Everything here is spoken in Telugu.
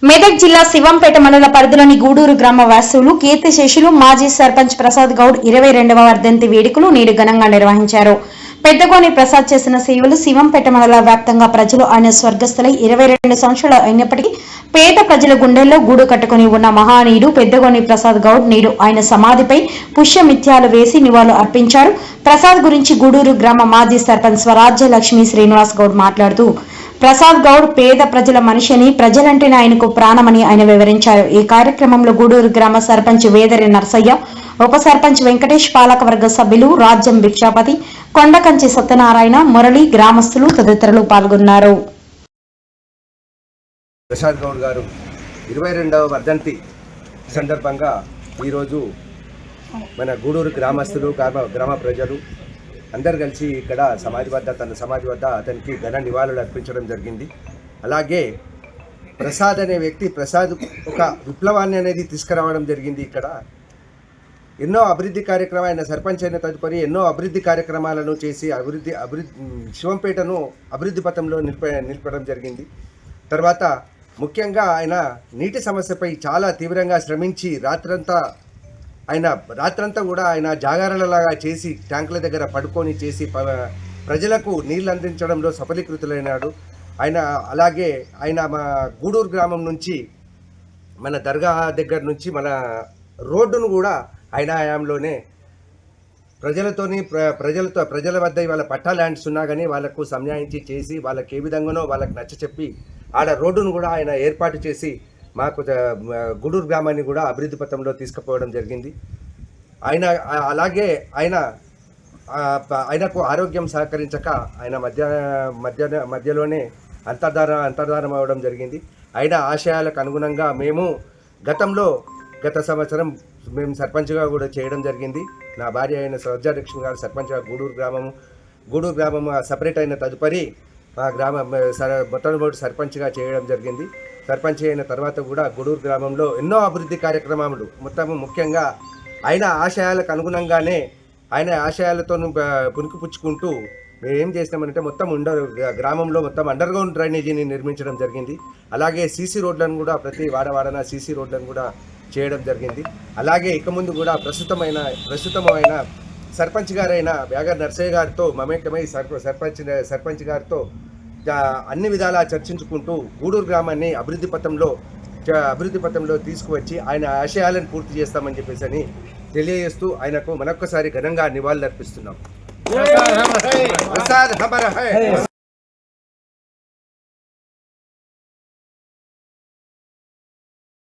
మెదక్ జిల్లా శివంపేట మండల పరిధిలోని గూడూరు గ్రామ వాసులు కీర్తిశేషులు మాజీ సర్పంచ్ ప్రసాద్ గౌడ్ 22వ వర్ధంతి వేడుకలు నేడు ఘనంగా నిర్వహించారు. పెద్దగోని ప్రసాద్ చేసిన సేవలు శివంపేట మండల వ్యాప్తంగా ప్రజలు ఆయన స్వర్గస్థులై 22 సంవత్సరాలు అయినప్పటికీ పేద ప్రజల గుండెల్లో గూడు కట్టుకుని ఉన్న మహానీయుడు పెద్దగోని ప్రసాద్ గౌడ్ నేడు ఆయన సమాధిపై పుష్యమిత్యాలు వేసి నివాళులు అర్పించారు. ప్రసాద్ గురించి గూడూరు గ్రామ మాజీ సర్పంచ్ స్వరాజ్య లక్ష్మీ శ్రీనివాస్ గౌడ్ మాట్లాడుతూ ప్రసాద్ గౌడ్ పేద ప్రజల మనిషిని, ప్రజలంటేనే ఆయనకు ప్రాణమని ఆయన వివరించారు. ఈ కార్యక్రమంలో గూడూరు గ్రామ సర్పంచ్ వేదరి నర్సయ్య, ఉప సర్పంచ్ వెంకటేష్, పాలకవర్గ సభ్యులు రాజ్యం భిక్షాపతి, కొండకంచి సత్యనారాయణ, మురళి, గ్రామస్తులు తదితరులు పాల్గొన్నారు. ప్రసాద్ గౌడ్ గారు 22వ వర్ధంతి సందర్భంగా ఈరోజు మన గూడూరు గ్రామస్తులు, గ్రామ ప్రజలు అందరు కలిసి ఇక్కడ తన సమాధి వద్ద అతనికి ఘన నివాళులు అర్పించడం జరిగింది. అలాగే ప్రసాద్ అనే వ్యక్తి ఒక విప్లవాన్ని అనేది తీసుకురావడం జరిగింది. ఇక్కడ ఎన్నో అభివృద్ధి కార్యక్రమాలు, ఆయన సర్పంచ్ అయిన తదుపరి ఎన్నో అభివృద్ధి కార్యక్రమాలను చేసి శివంపేటను అభివృద్ధి పథంలో నిలపడం జరిగింది. తర్వాత ముఖ్యంగా ఆయన నీటి సమస్యపై చాలా తీవ్రంగా శ్రమించి రాత్రంతా కూడా ఆయన జాగారాలలాగా చేసి ట్యాంకుల దగ్గర పడుకొని చేసి ప్రజలకు నీళ్ళు అందించడంలో సఫలీకృతులైనాడు. అలాగే ఆయన మా గూడూరు గ్రామం నుంచి మన దర్గా దగ్గర నుంచి మన రోడ్డును కూడా ఆయన హయాంలోనే ప్రజల వద్ద వాళ్ళ పట్టా ల్యాండ్స్ ఉన్నా కానీ వాళ్ళకు సంజాయించి చేసి వాళ్ళకి ఏ విధంగానో వాళ్ళకి నచ్చచెప్పి ఆడ రోడ్డును కూడా ఆయన ఏర్పాటు చేసి మాకు గూడూరు గ్రామాన్ని కూడా అభివృద్ధి పథంలో తీసుకుపోవడం జరిగింది. ఆయనకు ఆరోగ్యం సహకరించక ఆయన మధ్యలోనే అంతర్ధానం అవ్వడం జరిగింది. ఆయన ఆశయాలకు అనుగుణంగా మేము గత సంవత్సరం మేము సర్పంచ్గా కూడా చేయడం జరిగింది. నా భార్య అయిన స్వర్గలక్ష్మి గారు సర్పంచ్గా గూడూరు గ్రామము సపరేట్ అయిన తదుపరి మా మొట్టమొదటి సర్పంచ్గా చేయడం జరిగింది. సర్పంచ్ అయిన తర్వాత కూడా గూడూరు గ్రామంలో ఎన్నో అభివృద్ధి కార్యక్రమాలు ముఖ్యంగా ఆయన ఆశయాలకు అనుగుణంగానే ఆయన ఆశయాలతో పుణికిపుచ్చుకుంటూ మేము ఏం చేసినామంటే గ్రామంలో మొత్తం అండర్గ్రౌండ్ డ్రైనేజీని నిర్మించడం జరిగింది. అలాగే సీసీ రోడ్లను కూడా ప్రతి వాడవాడన సీసీ రోడ్లను కూడా చేయడం జరిగింది. అలాగే ఇక ముందు కూడా ప్రస్తుతమైన సర్పంచ్ గారైన వ్యాగర్ నర్సయ్య గారితో మమేకమై సర్పంచ్ గారితో అన్ని విధాలా చర్చించుకుంటూ గూడూరు గ్రామాన్ని అభివృద్ధి పథంలో తీసుకువచ్చి ఆయన ఆశయాలను పూర్తి చేస్తామని చెప్పేసి తెలియజేస్తూ ఆయనకు మరొక్కసారి ఘనంగా నివాళులు అర్పిస్తున్నాం.